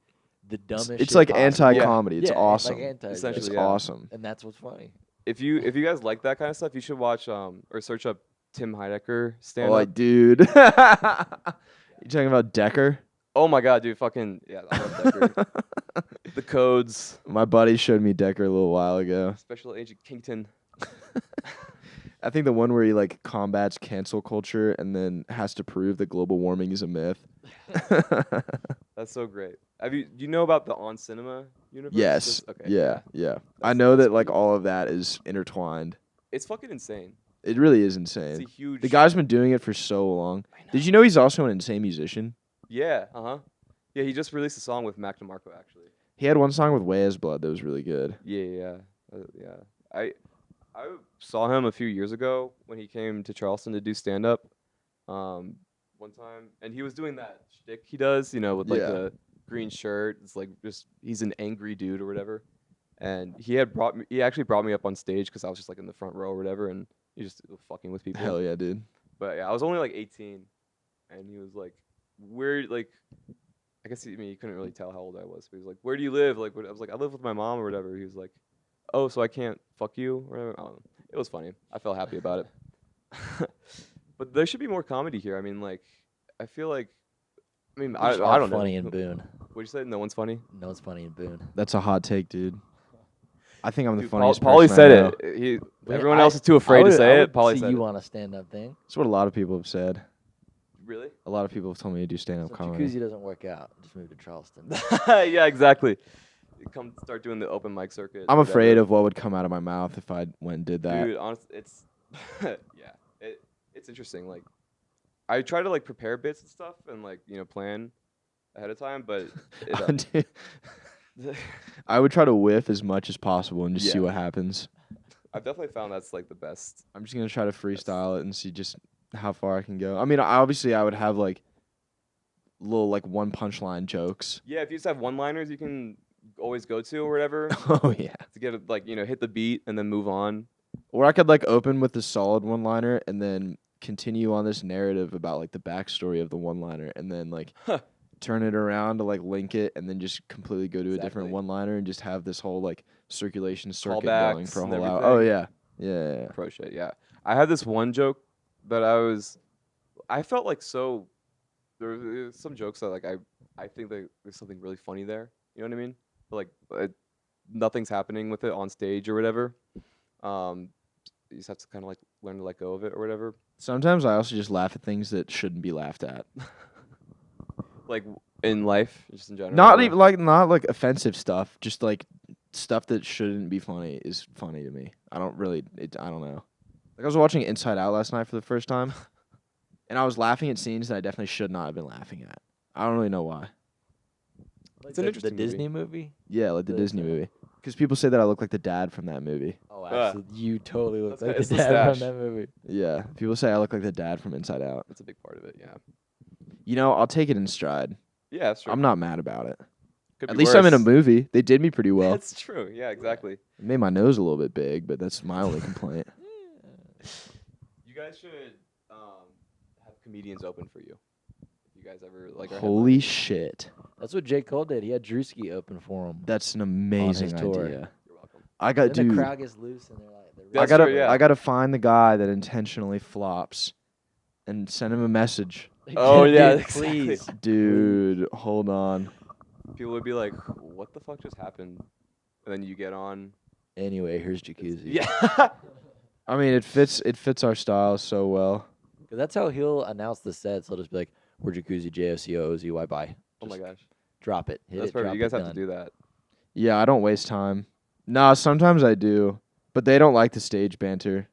the dumbest. It's shit like possible. anti-comedy. It's Yeah, awesome. Like anti. Essentially, It's yeah. awesome. And that's what's funny. if you guys like that kind of stuff, you should watch or search up Tim Heidecker stand Oh, up. dude. You talking about Decker? Oh my god, dude, fucking yeah, I love Decker. The Codes, My buddy showed me Decker a little while ago. Special Agent Kington. I think the one where he like combats cancel culture and then has to prove that global warming is a myth. That's so great. Do you know about the On Cinema universe? Yes. Okay. Yeah. I That's- know that's that like pretty- all of that is intertwined. It's fucking insane. It really is It's insane. a huge. The guy's been doing it for so long. Did you know he's also an insane musician? Yeah. Yeah, he just released a song with Mac DeMarco actually. He had one song with Way As Blood that was really good. Yeah. I saw him a few years ago when he came to Charleston to do stand up. One time, and he was doing that shtick he does, with like Yeah. the green shirt. It's like just he's an angry dude or whatever. And he actually brought me up on stage because I was just like in the front row or whatever, and he just fucking with people. Hell yeah, dude. But yeah, I was only like 18, and he was like, "Where like." I guess he couldn't really tell how old I was. But he was like, "Where do you live?" Like, I was like, "I live with my mom or whatever." He was like, "Oh, so I can't fuck you?" Or whatever. I don't know. It was funny. I felt happy about it. But there should be more comedy here. I mean, like, I feel like, I don't know. funny in Boone. What'd you say? No one's funny. No, it's funny in Boone. That's a hot take, dude. I think I'm the Dude, funniest Pauly person I said know. it. Wait, Everyone else is too afraid to say it. Pauly see said you it. on a stand-up thing. That's what a lot of people have said. Really? A lot of people have told me to do stand-up So comedy. Jacoozy doesn't work out. Just move to Charleston. Yeah, exactly. You come start doing the open mic circuit. I'm whatever. afraid of what would come out of my mouth if I went and did that. Dude, honestly, it's it's interesting. Like, I try to like prepare bits and stuff and like plan ahead of time, but Dude, I would try to whiff as much as possible and just see Yeah. what happens. I've definitely found that's like the best. I'm just gonna try to freestyle it and see just how far I can go. I mean, obviously, I would have like little like one punchline jokes. Yeah, if you just have one-liners, you can always go to or whatever Oh yeah. to get it, like hit the beat and then move on. Or I could like open with a solid one-liner and then continue on this narrative about like the backstory of the one-liner and then like turn it around to like link it and then just completely go to a different Exactly. one-liner and just have this whole like circulation circuit going Callbacks for a and whole hour. everything. Oh yeah. Yeah. Pro shit, yeah. I had this one joke that I felt like so. There was some jokes that like I think that there's something really funny there. You know what I mean? But like nothing's happening with it on stage or whatever. You just have to kind of like learn to let go of it or whatever. Sometimes I also just laugh at things that shouldn't be laughed at. Like in life, just in general. Not even like not like offensive stuff, just like stuff that shouldn't be funny is funny to me. I don't know. Like I was watching Inside Out last night for the first time, and I was laughing at scenes that I definitely should not have been laughing at. I don't really know why. Like It's an the interesting movie. Disney movie. Yeah, like the The- Disney movie. Because people say that I look like the dad from that movie. Oh, absolutely. You totally look That's like it's the the dad from stash. that movie. Yeah, people say I look like the dad from Inside Out. That's a big part of it. Yeah. You know, I'll take it in stride. Yeah, that's true. I'm not mad about it. Could At be least I'm in a worse. movie. They did me pretty well. That's true. Yeah, exactly. It made my nose a little bit big, but that's my only complaint. You guys should have comedians open for you. If you guys ever like. are Holy headlining. shit. That's what J. Cole did. He had Drewski open for him. That's an amazing tour. idea. You're welcome. I got Then the dude. crowd gets loose and they're like, That's I gotta true, yeah. I gotta find the guy that intentionally flops and send him a message. Oh, yeah, Dude, exactly. please. Dude, hold on. People would be like, "What the fuck just happened?" And then you get on. Anyway, here's Jacoozy. Yeah. I mean, it fits our style so well. 'Cause that's how he'll announce the sets. He'll just be like, "We're Jacoozy, JOCOZY, bye." Oh my Just gosh. Drop it. Hit That's it. perfect. Drop You guys it, have done. to do that. Yeah, I don't waste time. Nah, sometimes I do, but they don't like the stage banter.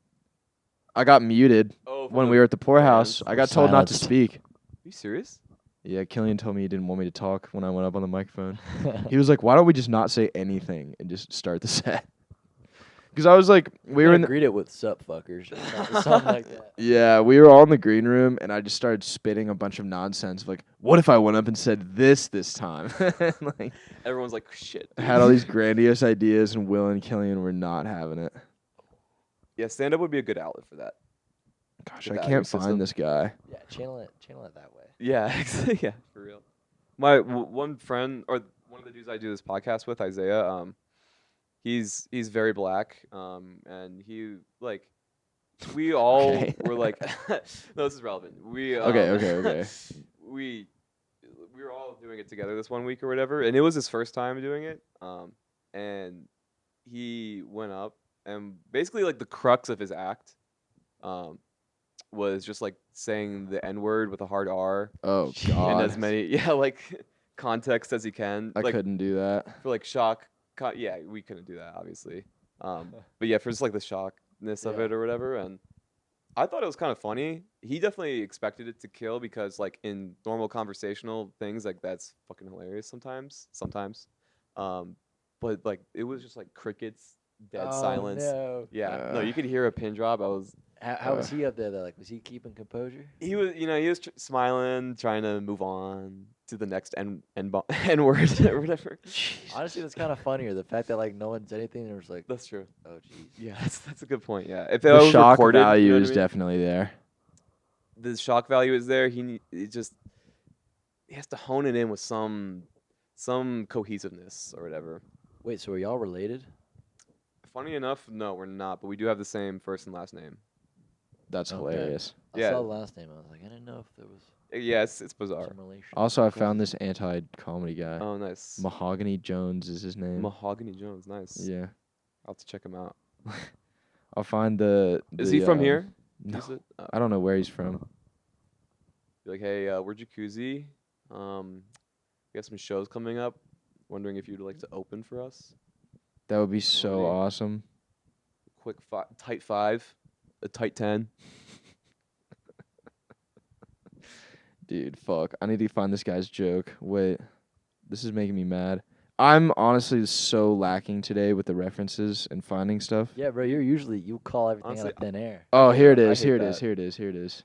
I got muted Oh, when we were at the poorhouse. fans. I got told not to Silenced. speak. Are you serious? Yeah, Killian told me he didn't want me to talk when I went up on the microphone. He was like, "Why don't we just not say anything and just start the set?" Because I was like, we were in the, greet it with "sup fuckers" or something like that. yeah, we were all in the green room, and I just started spitting a bunch of nonsense. Like, what if I went up and said this time? Like, Everyone's like, "Shit." I dude." had all these grandiose ideas, and Will and Killian were not having it. Yeah, stand up would be a good outlet for that. Gosh, Get I that out of your can't find system. this guy. Yeah, channel it that way. Yeah, yeah, for real. My one friend or one of the dudes I do this podcast with, Isaiah, he's very black. And he like we all Okay. were like, no, this is relevant. Okay. we we were all doing it together this one week or whatever, and it was his first time doing it. And he went up, and basically like the crux of his act, um, was just like saying the N word with a hard R Oh and God, as many like context as he can. I Like couldn't do that. for like shock. Yeah, we couldn't do that obviously. But yeah, for just like the shockness of Yeah. it or whatever, and I thought it was kind of funny. He definitely expected it to kill because, like, in normal conversational things, like that's fucking hilarious sometimes. But like it was just like crickets, dead silence. No. Yeah, no, you could hear a pin drop. How was he up there though? Like, was he keeping composure? He was, he was smiling, trying to move on to the next N word or whatever. Honestly, that's kind of funnier. The fact that like no one said anything, and it was like, That's true. oh jeez. Yeah, that's a good point. Yeah, if The that was shock recorded, you value know what is I mean? definitely there. The shock value is there. He has to hone it in with some cohesiveness or whatever. Wait, so are y'all related? Funny enough, no, we're not, but we do have the same first and last name. That's Okay. hilarious. I Yeah. saw the last name. I was like, I didn't know if there was Yeah, it's bizarre. some relation. Also, I found this anti-comedy guy. Oh, nice. Mahogany Jones is his name. Mahogany Jones, nice. Yeah, I'll have to check him out. I'll find the. Is he from um, here? No, Is it? Oh. I don't know where he's from. Be like, hey, we're Jacoozy. We have some shows coming up. Wondering if you'd like to open for us. That would be so Alrighty. awesome. Quick tight 5, a tight 10. Dude, fuck. I need to find this guy's joke. Wait. This is making me mad. I'm honestly so lacking today with the references and finding stuff. Yeah, bro, you call everything Honestly, out of thin air. Oh, here it I is. hate Here it that. is. Here it is. Here it is.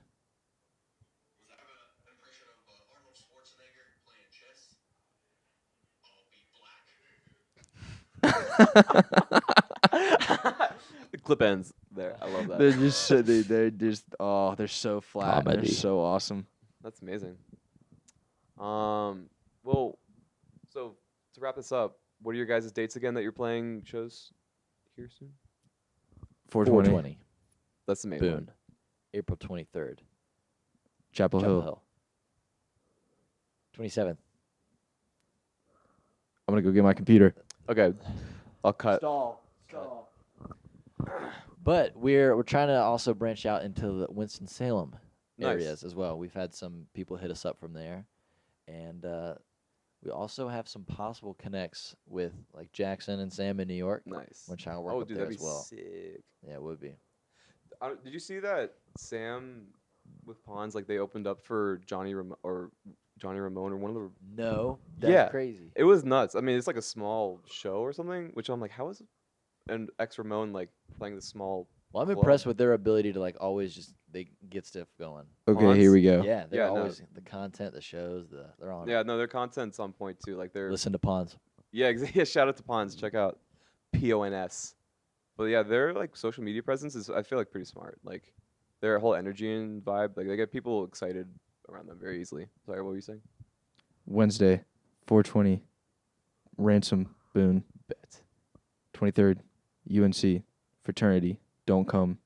The clip ends there. I love that. They're just so, they're just they're so flat. They're Comedy. so awesome. That's amazing. Well, so to wrap this up, what are your guys' dates again that you're playing shows here soon? 420. That's the main Boone, one. April 23rd. Chapel Chapel Hill. Hill. 27th. I'm gonna go get my computer. Okay, I'll cut. Stall. But we're trying to also branch out into the Winston-Salem Nice. areas as well. We've had some people hit us up from there, and we also have some possible connects with like Jackson and Sam in New York, Nice. which I'll work Oh, up dude, there that'd as be well. sick. Yeah, it would be. Did you see that Sam with Pons, like they opened up for Johnny Ramone or one of the. No, that's Yeah. crazy. It was nuts. I mean, it's like a small show or something, which I'm like, how is an ex Ramone like playing this small? Well, I'm club. impressed with their ability to like always just they get stuff going. Okay, Pons? here we go. Yeah, they're Yeah, no. always the content, the shows, they're on. Yeah, no, their content's on point too. Like they're Listen to Pons. yeah, yeah. Shout out to Pons. Check out PONS. But yeah, their like social media presence is I feel like pretty smart. Like their whole energy and vibe, like they get people excited around them very easily. Sorry, what were you saying? Wednesday, 420. Ransom, Boone. Bet. 23rd, UNC. Fraternity, don't come.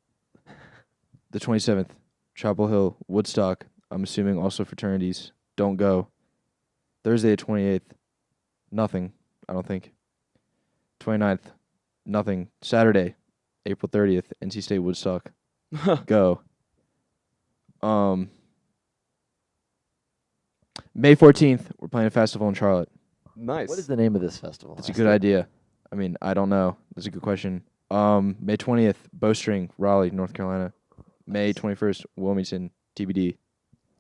The 27th, Chapel Hill, Woodstock. I'm assuming also fraternities. Don't go. Thursday, the 28th, nothing. I don't think. 29th, nothing. Saturday, April 30th, NC State Woodstock. Go. May 14th, we're playing a festival in Charlotte. Nice. What is the name of this festival? That's a good idea. I mean, I don't know. That's a good question. May 20th, Bowstring, Raleigh, North Carolina. May 21st, Wilmington, TBD.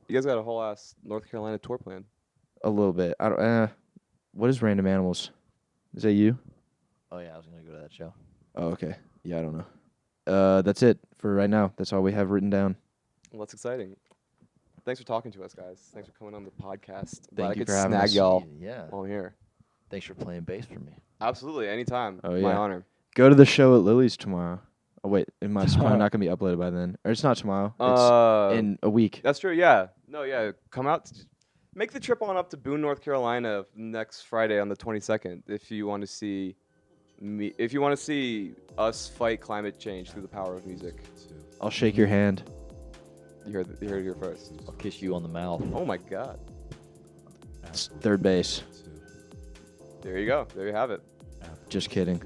You guys got a whole ass North Carolina tour plan. A little bit. I don't. What is Random Animals? Is that you? Oh yeah, I was gonna go to that show. Oh, okay. Yeah, I don't know. That's it for right now. That's all we have written down. Well, that's exciting. Thanks for talking to us, guys. Thanks for coming on the podcast. Thank Glad I you could for having snag us. y'all Yeah. while I'm here. Thanks for playing bass for me. Absolutely, anytime. Oh, My yeah. honor. Go to the show at Lily's tomorrow. Oh wait, it's probably not gonna be uploaded by then. Or it's not tomorrow. It's in a week. That's true. Yeah. No. Yeah. Come out. Make the trip on up to Boone, North Carolina next Friday on the 22nd if you want to see if you want to see us fight climate change through the power of music, I'll shake your hand. you heard it here first. I'll kiss you on the mouth. Oh my God! It's third base. There you go. There you have it. Just kidding.